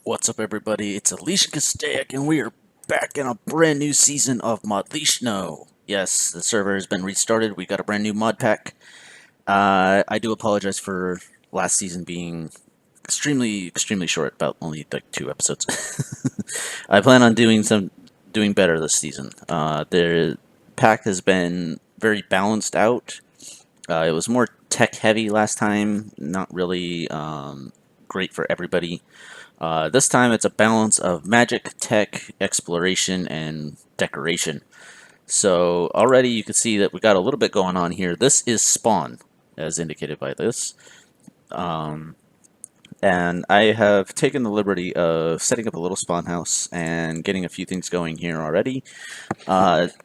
What's up, everybody? It's Otlichno Castaic, and we are back in a brand new season of Modlichno. Yes, the server has been restarted. We got a brand new mod pack. I do apologize for last season being extremely short, about only like 2 episodes. I plan on doing better this season. The pack has been very balanced out. It was more tech heavy last time, not really great for everybody. This time it's a balance of magic, tech, exploration, and decoration. So already you can see that we got a little bit going on here. This is spawn, as indicated by this. Um, and I have taken the liberty of setting up a little spawn house and getting a few things going here already.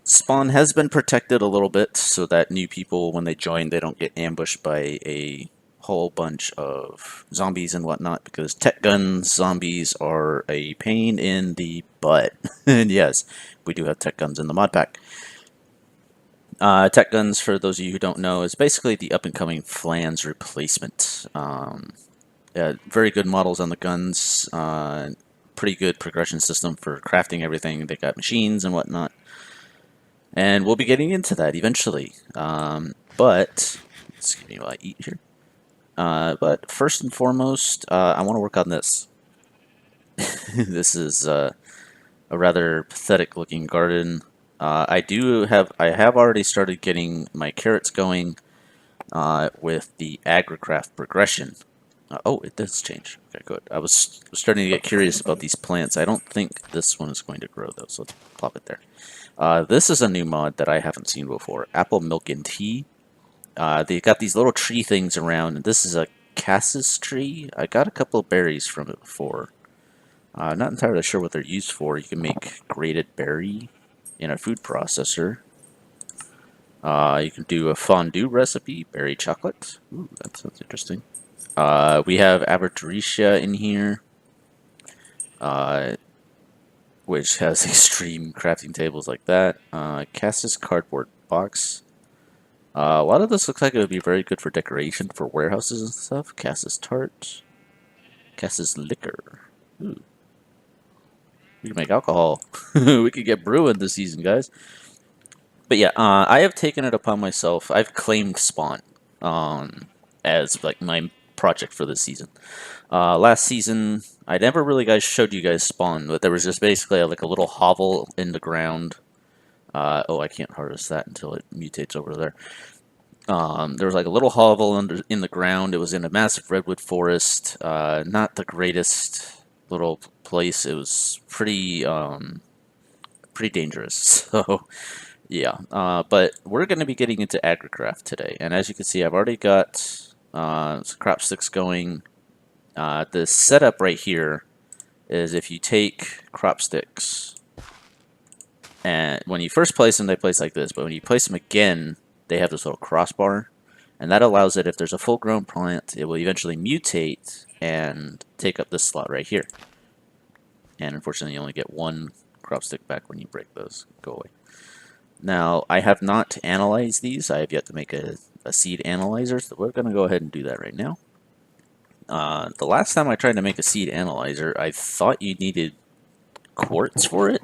Spawn has been protected a little bit so that new people, when they join, they don't get ambushed by a whole bunch of zombies and whatnot, because tech guns zombies are a pain in the butt. And yes, we do have tech guns in the mod pack. Tech guns, for those of you who don't know, is basically the up-and-coming flans replacement. Very good models on the guns. Pretty good progression system for crafting everything. They got machines and whatnot. And we'll be getting into that eventually. But, excuse me while I eat here. But first and foremost, I want to work on this. This is a rather pathetic looking garden. I have already started getting my carrots going with the agricraft progression. Oh, it does change. Okay, good. I was starting to get curious about these plants. I don't think this one is going to grow, though, so let's plop it there. This is a new mod that I haven't seen before. Apple Milk and Tea. They got these little tree things around, and this is a cassis tree. I got a couple of berries from it before. Not entirely sure what they're used for. You can make grated berry in a food processor. You can do a fondue recipe, berry chocolate. Ooh, that sounds interesting. We have Aberturicia in here, which has extreme crafting tables like that. Cassis cardboard box. A lot of this looks like it would be very good for decoration for warehouses and stuff. Cassis tart. Cassis liquor. Ooh. We can make alcohol. We could get brewing this season, guys. But yeah, I have taken it upon myself. I've claimed Spawn as like my project for this season. Last season, I never really showed you guys Spawn, but there was just basically like a little hovel in the ground. Oh, I can't harvest that until it mutates over there. There was like a little hovel in the ground. It was in a massive redwood forest. Not the greatest little place. It was pretty dangerous. So yeah, but we're going to be getting into agricraft today, and as you can see, I've already got some crop sticks going. The setup right here is if you take crop sticks, and when you first place them, they place like this, but when you place them again, they have this little crossbar, and that allows it, if there's a full-grown plant, it will eventually mutate and take up this slot right here. And unfortunately, you only get one crop stick back when you break those. Go away. Now, I have not analyzed these. I have yet to make a seed analyzer, so we're going to go ahead and do that right now. The last time I tried to make a seed analyzer, I thought you needed quartz for it,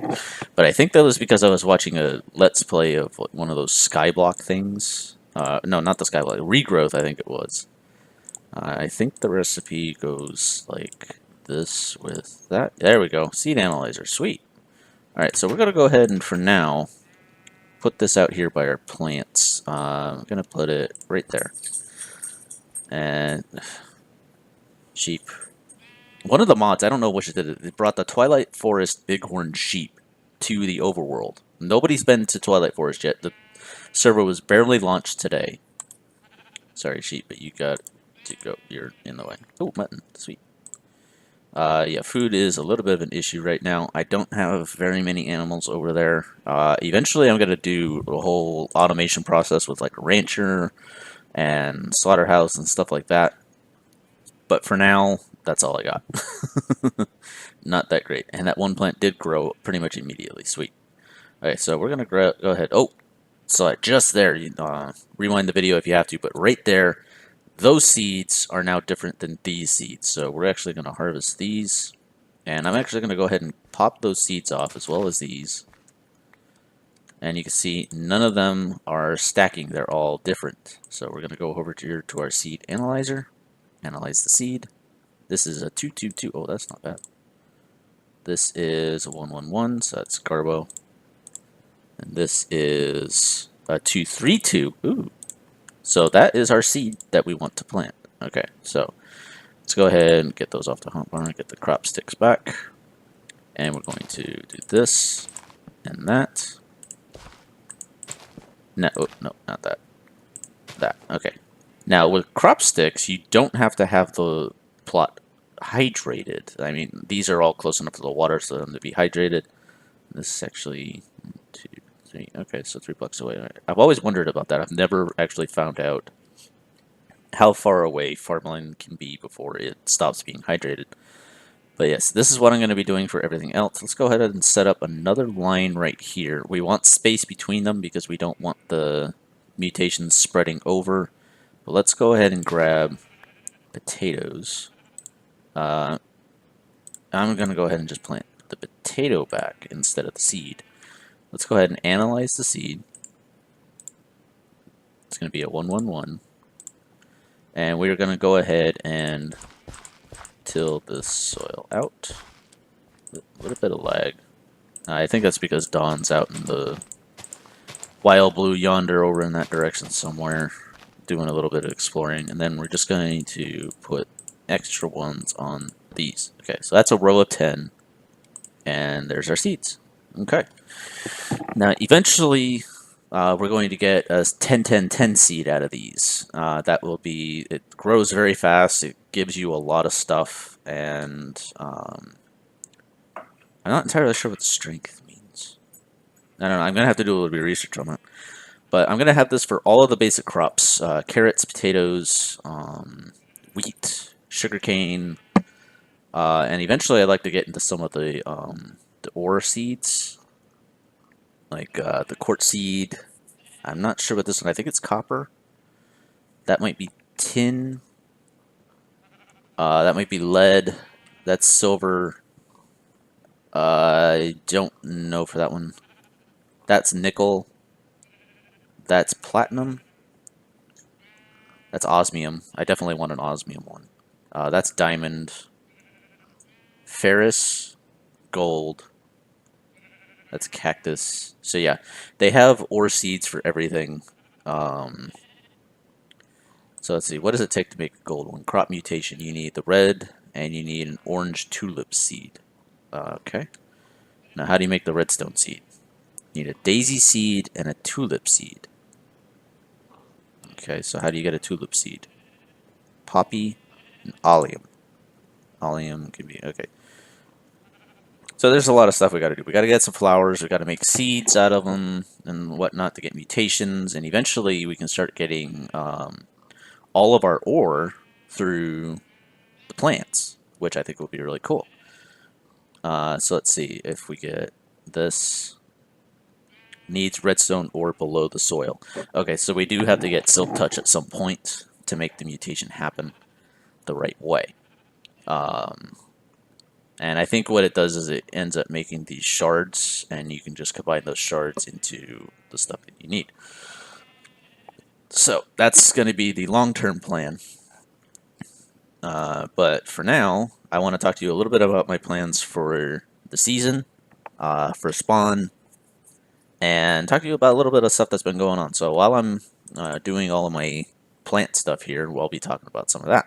but I think that was because I was watching a Let's Play of one of those skyblock things. No, not the skyblock. Regrowth, I think it was. I think the recipe goes like this with that. There we go. Seed analyzer. Sweet. Alright, so we're going to go ahead and, for now, put this out here by our plants. I'm going to put it right there. And sheep. One of the mods, I don't know which it did, it brought the Twilight Forest bighorn sheep to the overworld. Nobody's been to Twilight Forest yet. The server was barely launched today. Sorry, sheep, but you got to go. You're in the way. Oh, mutton. Sweet. Yeah, food is a little bit of an issue right now. I don't have very many animals over there. Eventually, I'm going to do a whole automation process with like a rancher and slaughterhouse and stuff like that. But for now, that's all I got. Not that great. And that one plant did grow pretty much immediately. Sweet. Okay, so we're going to go ahead. Oh, so just there. Rewind the video if you have to. But right there, those seeds are now different than these seeds. So we're actually going to harvest these. And I'm actually going to go ahead and pop those seeds off as well as these. And you can see none of them are stacking. They're all different. So we're going to go over here to our seed analyzer. Analyze the seed. This is a 222. Oh, that's not bad. This is a 111, so that's Garbo. And this is a 232. Ooh. So that is our seed that we want to plant. Okay, so let's go ahead and get those off the hotbar, get the crop sticks back. And we're going to do this and that. No, oh, no, not that. That, okay. Now, with crop sticks, you don't have to have the plot hydrated. I mean, these are all close enough to the water for them to be hydrated. This is actually 1, 2, 3. Okay, so 3 blocks away. I've always wondered about that. I've never actually found out how far away farmland can be before it stops being hydrated. But yes, this is what I'm going to be doing for everything else. Let's go ahead and set up another line right here. We want space between them because we don't want the mutations spreading over. But let's go ahead and grab potatoes. I'm going to go ahead and just plant the potato back instead of the seed. Let's go ahead and analyze the seed. It's going to be a 111. And we're going to go ahead and till this soil out. A little bit of lag. I think that's because Dawn's out in the wild blue yonder over in that direction somewhere, doing a little bit of exploring. And then we're just going to put extra ones on these. Okay, so that's a row of 10. And there's our seeds. Okay. Now, eventually, we're going to get a 10-10-10 seed out of these. That will be, it grows very fast, it gives you a lot of stuff, and I'm not entirely sure what the strength means. I don't know, I'm going to have to do a little bit of research on that. But I'm going to have this for all of the basic crops, carrots, potatoes, wheat, sugarcane, and eventually I'd like to get into some of the ore seeds, like the quartz seed. I'm not sure what this one, I think it's copper. That might be tin. That might be lead. That's silver. I don't know for that one. That's nickel. That's platinum. That's osmium. I definitely want an osmium one. That's diamond. Ferrous. Gold. That's cactus. So yeah, they have ore seeds for everything. So let's see, what does it take to make a gold one? Crop mutation, you need the red, and you need an orange tulip seed. Okay. Now how do you make the redstone seed? You need a daisy seed and a tulip seed. Okay, so how do you get a tulip seed? Poppy and allium. Allium can be, okay. So there's a lot of stuff we got to do. We got to get some flowers, we got to make seeds out of them and whatnot to get mutations, and eventually we can start getting all of our ore through the plants, which I think will be really cool. So let's see if we get this. Needs redstone ore below the soil. Okay, so we do have to get silk touch at some point to make the mutation happen the right way. And I think what it does is it ends up making these shards, and you can just combine those shards into the stuff that you need. So that's going to be the long-term plan. But for now, I want to talk to you a little bit about my plans for the season, for spawn, and talk to you about a little bit of stuff that's been going on. So while I'm doing all of my plant stuff here, we'll be talking about some of that.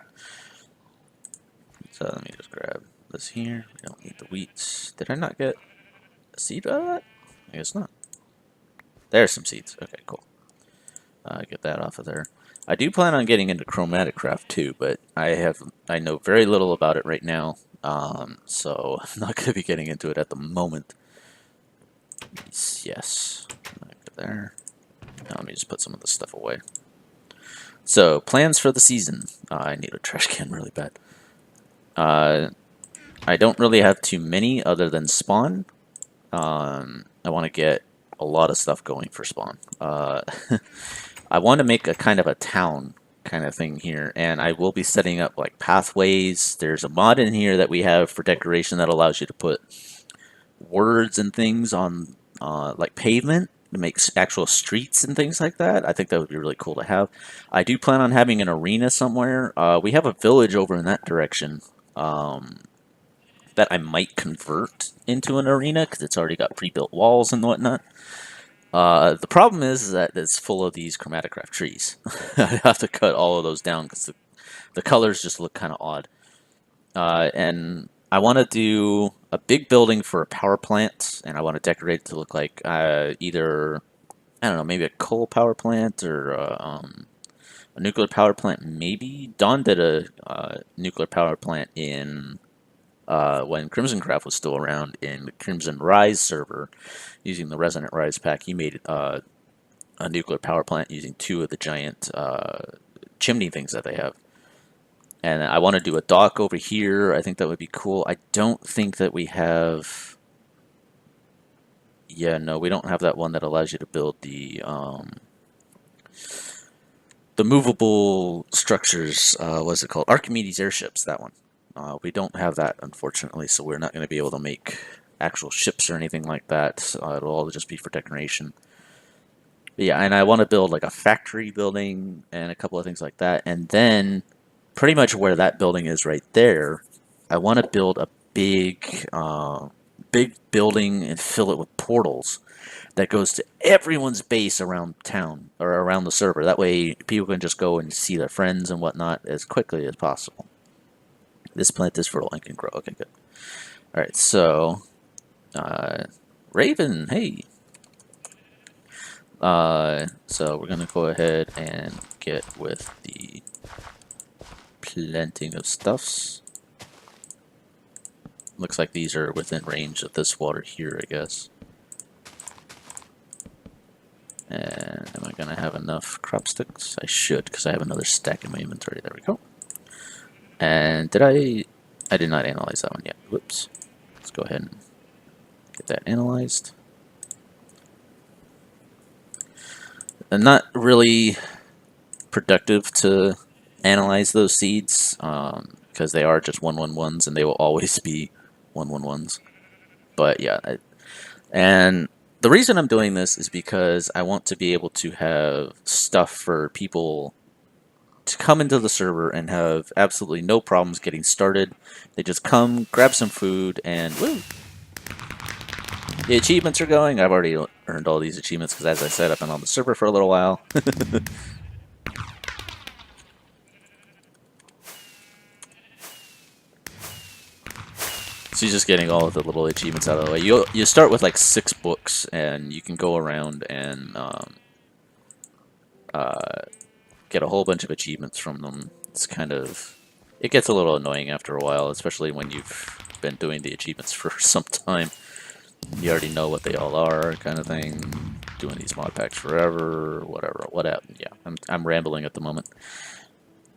So let me just grab this here. We don't need the wheats. Did I not get a seed out of that? I guess not. There's some seeds. Okay, cool. Get that off of there. I do plan on getting into chromatic craft too, but I know very little about it right now, so I'm not going to be getting into it at the moment. Yes, there. Now let me just put some of this stuff away. So plans for the season. I need a trash can really bad. I don't really have too many other than spawn. I want to get a lot of stuff going for spawn. I want to make a kind of a town kind of thing here, and I will be setting up like pathways. There's a mod in here that we have for decoration that allows you to put words and things on like pavement to make actual streets and things like that. I think that would be really cool to have. I do plan on having an arena somewhere. We have a village over in that direction that I might convert into an arena because it's already got pre-built walls and whatnot. The problem is that it's full of these chromatograph trees. I have to cut all of those down because the colors just look kind of odd. And I want to do a big building for a power plant, and I want to decorate it to look like either, I don't know, maybe a coal power plant or a nuclear power plant, maybe. Don did a nuclear power plant in when Crimson Craft was still around in the Crimson Rise server using the Resonant Rise pack. He made a nuclear power plant using 2 of the giant chimney things that they have. And I want to do a dock over here. I think that would be cool. I don't think that we have... Yeah, no, we don't have that one that allows you to build the movable structures. What's it called? Archimedes airships, that one. We don't have that, unfortunately, so we're not going to be able to make actual ships or anything like that. It'll all just be for decoration. But yeah, and I want to build like a factory building and a couple of things like that. And then, pretty much where that building is right there, I want to build a big building and fill it with portals that goes to everyone's base around town or around the server. That way, people can just go and see their friends and whatnot as quickly as possible. This plant is fertile and can grow. Okay, good. All right, so Raven, hey. So we're gonna go ahead and get with the planting of stuffs. Looks like these are within range of this water here, I guess. And am I gonna have enough crop sticks? I should, because I have another stack in my inventory. There we go. And I did not analyze that one yet. Whoops. Let's go ahead and get that analyzed. And not really productive to analyze those seeds because they are just 111s and they will always be 111s. But yeah, and the reason I'm doing this is because I want to be able to have stuff for people to come into the server and have absolutely no problems getting started. They just come, grab some food, and woo! The achievements are going. I've already earned all these achievements because, as I said, I've been on the server for a little while. So you're just getting all of the little achievements out of the way. You start with like 6 books, and you can go around and get a whole bunch of achievements from them. It's kind of... It gets a little annoying after a while, especially when you've been doing the achievements for some time. You already know what they all are, kind of thing. Doing these mod packs forever, whatever. Yeah, I'm rambling at the moment.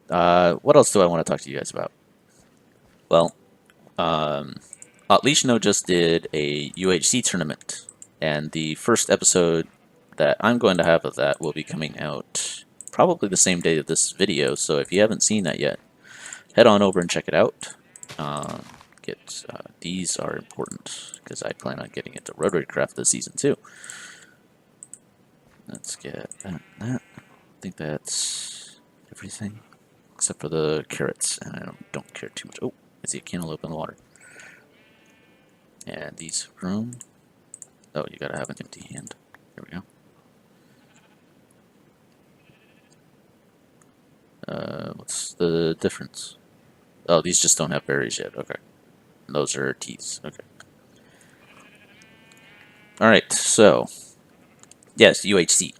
What else do I want to talk to you guys about? Well, Otlichno just did a UHC tournament, and the first episode that I'm going to have of that will be coming out probably the same day of this video, so if you haven't seen that yet, head on over and check it out. These are important because I plan on getting into Rotary Craft this season too. Let's get that. I think that's everything except for the carrots, and I don't care too much. Oh, I see a cantaloupe in the water. And these room. Oh, you gotta have an empty hand. There we go. What's the difference? Oh, these just don't have berries yet. Okay. And those are teas. Okay. Alright, so. Yes, UHC.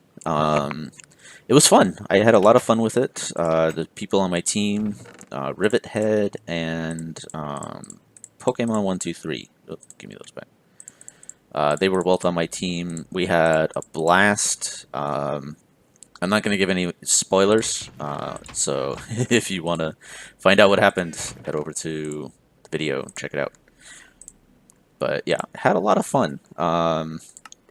It was fun. I had a lot of fun with it. The people on my team, Rivet Head and Pokemon 123. Oh, give me those back. They were both on my team. We had a blast. I'm not going to give any spoilers, so if you want to find out what happened, head over to the video, check it out. But yeah, had a lot of fun.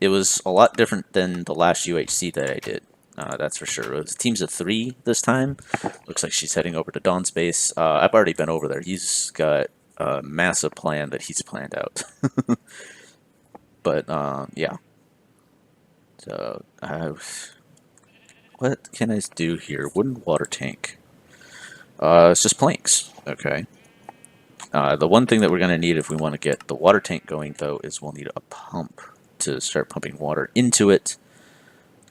It was a lot different than the last UHC that I did. That's for sure. It was teams of 3 this time. Looks like she's heading over to Dawn's base. I've already been over there. He's got a massive plan that he's planned out. But yeah. So what can I do here? Wooden water tank. It's just planks. Okay. The one thing that we're going to need if we want to get the water tank going, though, is we'll need a pump to start pumping water into it.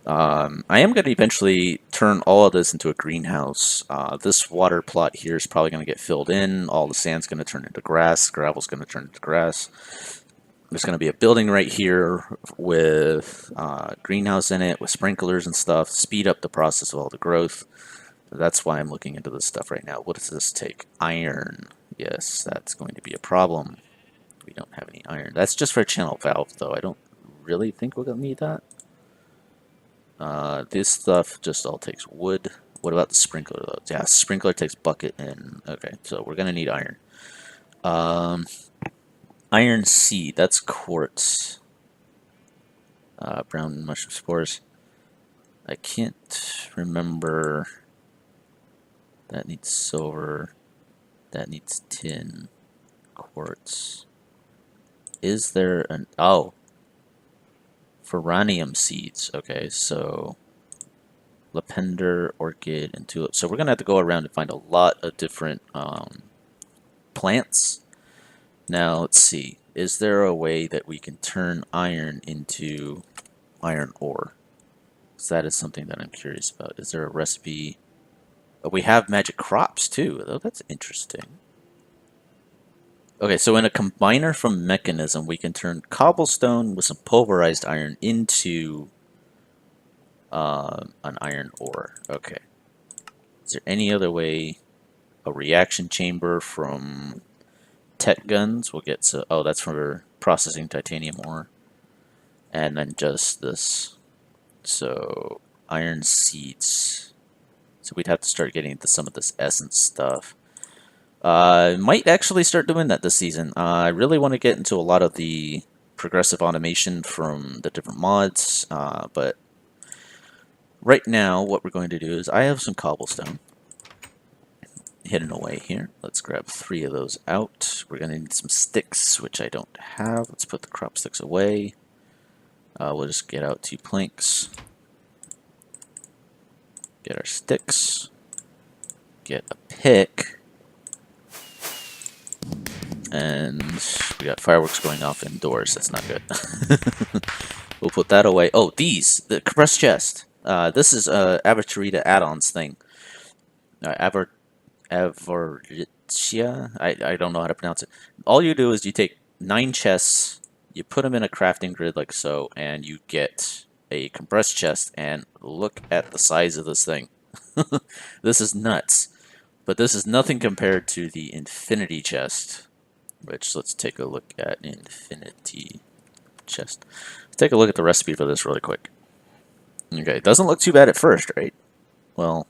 I am going to eventually turn all of this into a greenhouse. This water plot here is probably going to get filled in. All the sand's going to turn into grass. Gravel's going to turn into grass. There's going to be a building right here with greenhouse in it with sprinklers and stuff. Speed up the process of all the growth. That's why I'm looking into this stuff right now. What does this take? Iron. Yes, that's going to be a problem. We don't have any iron. That's just for a channel valve, though. I don't really think we're going to need that. This stuff just all takes wood. What about the sprinkler, though? Yeah, sprinkler takes bucket and... Okay, so we're going to need iron. Iron seed, that's quartz. Brown mushroom spores. I can't remember... That needs silver. That needs tin. Quartz. Is there an... Oh! Ferranium seeds. Okay, so... Lavender, orchid, and tulip. So we're going to have to go around and find a lot of different plants. Now, let's see. Is there a way that we can turn iron into iron ore? Because that is something that I'm curious about. Is there a recipe... Oh, we have magic crops, too. Oh, that's interesting. Okay, so in a combiner from mechanism, we can turn cobblestone with some pulverized iron into an iron ore. Okay. Is there any other way? A reaction chamber from tech guns. We'll get to... Oh, that's for processing titanium ore. And then just this. So, iron seeds. So we'd have to start getting into some of this essence stuff. Might actually start doing that this season. I really want to get into a lot of the progressive automation from the different mods. But right now, what we're going to do is I have some cobblestone hidden away here. Let's grab 3 of those out. We're going to need some sticks, which I don't have. Let's put the crop sticks away. We'll just get out 2 planks. Get our sticks. Get a pick. And we got fireworks going off indoors. That's not good. We'll put that away. Oh, these! The compressed chest. This is a Aberturita add-ons thing. Avoritia? I don't know how to pronounce it. All you do is you take 9 chests, you put them in a crafting grid like so, and you get a compressed chest, and look at the size of this thing. This is nuts. But this is nothing compared to the infinity chest, which let's take a look at infinity chest. Let's take a look at the recipe for this really quick. Okay, it doesn't look too bad at first, right? Well,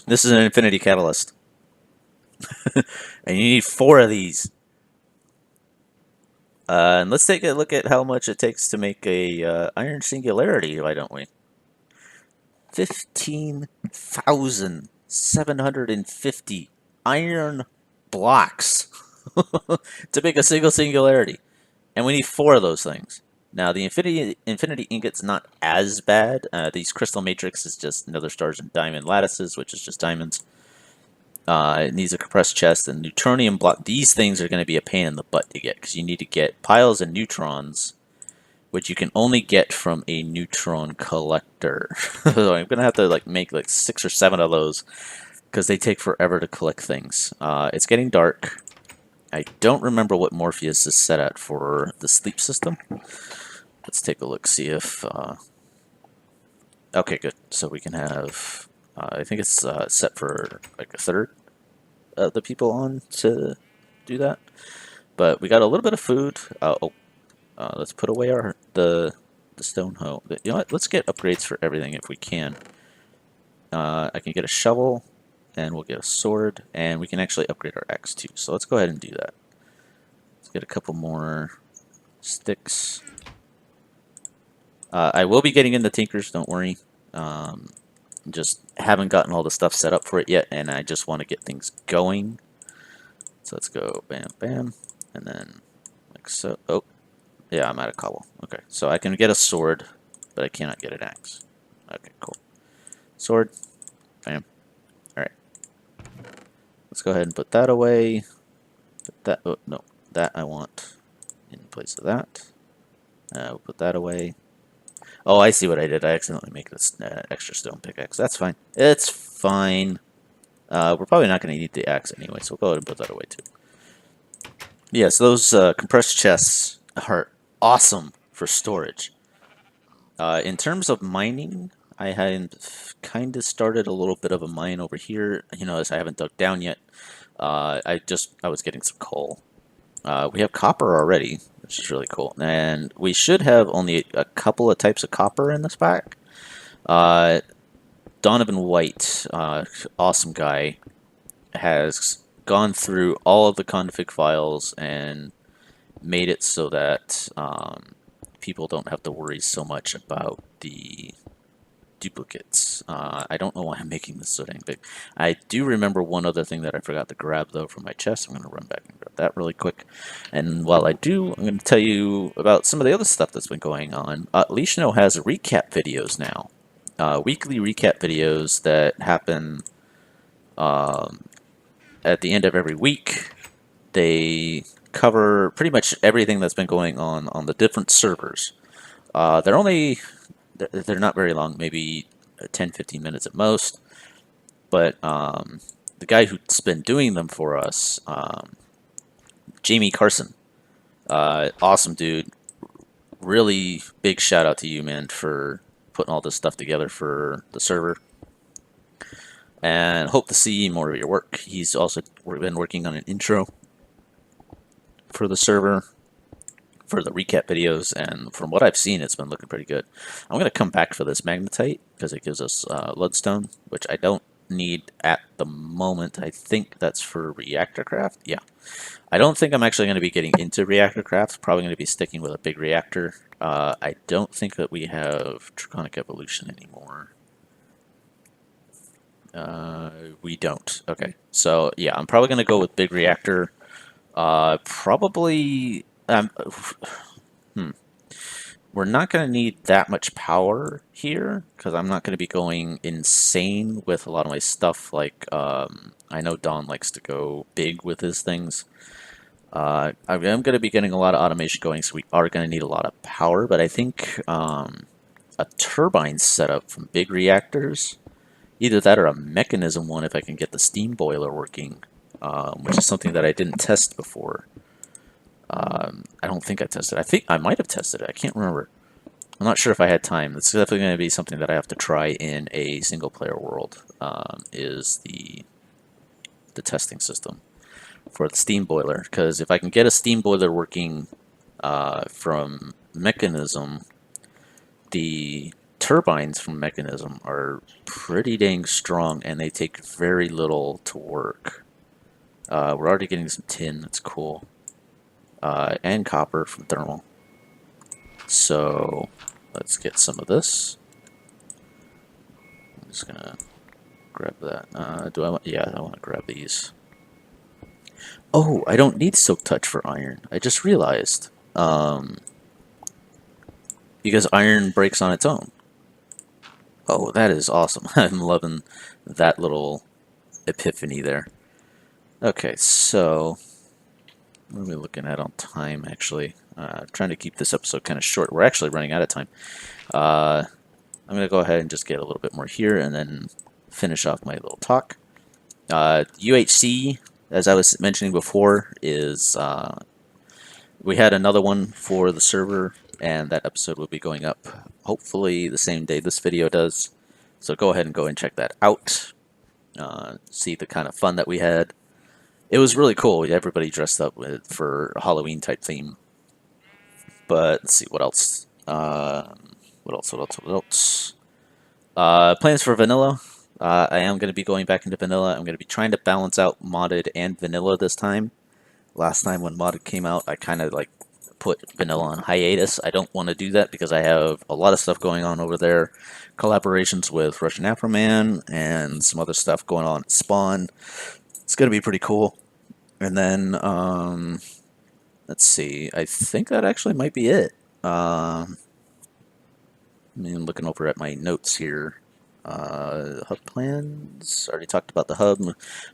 this is an infinity catalyst. And you need 4 of these. And let's take a look at how much it takes to make a iron singularity, why don't we? 15,750 iron blocks to make a single singularity. And we need 4 of those things. Now, the infinity ingot's not as bad. These crystal matrix is just nether stars and diamond lattices, which is just diamonds. It needs a compressed chest and neutronium block. These things are going to be a pain in the butt to get because you need to get piles of neutrons, which you can only get from a neutron collector. So I'm going to have to make 6 or 7 of those because they take forever to collect things. It's getting dark. I don't remember what Morpheus is set at for the sleep system. Let's take a look, see if... Okay, good. So we can have... I think it's set for a third of the people on to do that. But we got a little bit of food. Let's put away the stone hoe. You know what? Let's get upgrades for everything if we can. I can get a shovel, and we'll get a sword, and we can actually upgrade our axe too. So let's go ahead and do that. Let's get a couple more sticks. I will be getting into Tinkers, don't worry. Just haven't gotten all the stuff set up for it yet, and I just want to get things going. So let's go bam, bam, and then like so. Oh, yeah, I'm out of cobble. Okay, so I can get a sword, but I cannot get an axe. Okay, cool. Sword, bam. All right. Let's go ahead and put that away. Put that. Oh no, that I want in place of that. We'll put that away. Oh, I see what I did. I accidentally make this extra stone pickaxe. That's fine. It's fine. We're probably not going to need the axe anyway, so we'll go ahead and put that away too. Yes, those compressed chests are awesome for storage. In terms of mining, I had kind of started a little bit of a mine over here. You know, as I haven't dug down yet. I was getting some coal. We have copper already, which is really cool. And we should have only a couple of types of copper in this pack. DonavanWhite, awesome guy, has gone through all of the config files and made it so that people don't have to worry so much about the duplicates. I don't know why I'm making this so dang big. I do remember one other thing that I forgot to grab though from my chest. I'm going to run back and grab that really quick. And while I do, I'm going to tell you about some of the other stuff that's been going on. Otlichno has recap videos now. Weekly recap videos that happen at the end of every week. They cover pretty much everything that's been going on the different servers. They're not very long, maybe 10-15 minutes at most. But the guy who's been doing them for us, Jamie Carson, awesome dude. Really big shout out to you, man, for putting all this stuff together for the server. And hope to see more of your work. He's also been working on an intro for the server, for the recap videos, and from what I've seen, it's been looking pretty good. I'm going to come back for this magnetite, because it gives us lodestone, which I don't need at the moment. I think that's for reactor craft. Yeah. I don't think I'm actually going to be getting into reactor craft. Probably going to be sticking with a big reactor. I don't think that we have Draconic Evolution anymore. We don't. Okay. So, yeah, I'm probably going to go with big reactor. Probably... We're not going to need that much power here, because I'm not going to be going insane with a lot of my stuff. Like, I know Don likes to go big with his things. I'm going to be getting a lot of automation going, so we are going to need a lot of power, but I think a turbine setup from big reactors, either that or a mechanism one if I can get the steam boiler working, which is something that I didn't test before. I don't think I tested it. I think I might have tested it. I can't remember. I'm not sure if I had time. It's definitely going to be something that I have to try in a single-player world, is the testing system for the steam boiler. Because if I can get a steam boiler working from Mechanism, the turbines from Mechanism are pretty dang strong, and they take very little to work. We're already getting some tin. That's cool. And copper from thermal. So let's get some of this. I'm just gonna grab that. Do I want? Yeah, I want to grab these. Oh, I don't need Silk Touch for iron. I just realized. Because iron breaks on its own. Oh, that is awesome. I'm loving that little epiphany there. Okay, so what are we looking at on time, actually? Trying to keep this episode kind of short. We're actually running out of time. I'm going to go ahead and just get a little bit more here and then finish off my little talk. UHC, as I was mentioning before, is we had another one for the server, and that episode will be going up hopefully the same day this video does. So go ahead and go and check that out. See the kind of fun that we had. It was really cool. Everybody dressed up for a Halloween type theme. But let's see what else. What else? Plans for vanilla. I am going to be going back into vanilla. I'm going to be trying to balance out modded and vanilla this time. Last time when modded came out, I kind of like put vanilla on hiatus. I don't want to do that because I have a lot of stuff going on over there. Collaborations with Russian Afroman and some other stuff going on at Spawn. It's going to be pretty cool. And then, let's see. I think that actually might be it. I mean, looking over at my notes here. Hub plans. Already talked about the hub.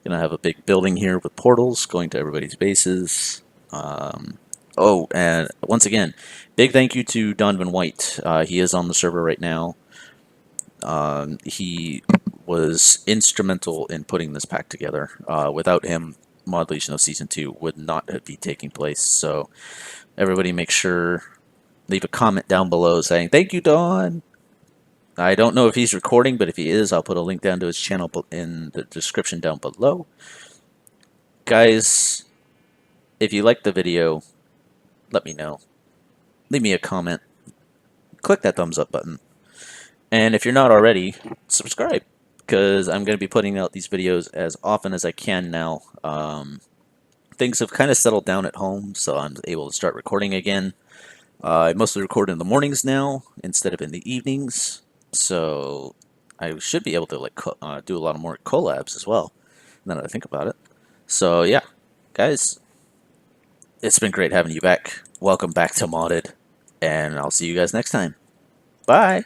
Gonna have a big building here with portals going to everybody's bases. Oh, and once again, big thank you to DonavanWhite. He is on the server right now. He was instrumental in putting this pack together. Without him, Modlichno Season 2 would not be taking place. So everybody make sure, leave a comment down below saying, thank you, Don! I don't know if he's recording, but if he is, I'll put a link down to his channel in the description down below. Guys, if you liked the video, let me know. Leave me a comment. Click that thumbs up button. And if you're not already, subscribe, because I'm going to be putting out these videos as often as I can now. Things have kind of settled down at home, so I'm able to start recording again. I mostly record in the mornings now instead of in the evenings, so I should be able to like do a lot of more collabs as well, now that I think about it. So yeah, guys, it's been great having you back. Welcome back to Modded, and I'll see you guys next time. Bye!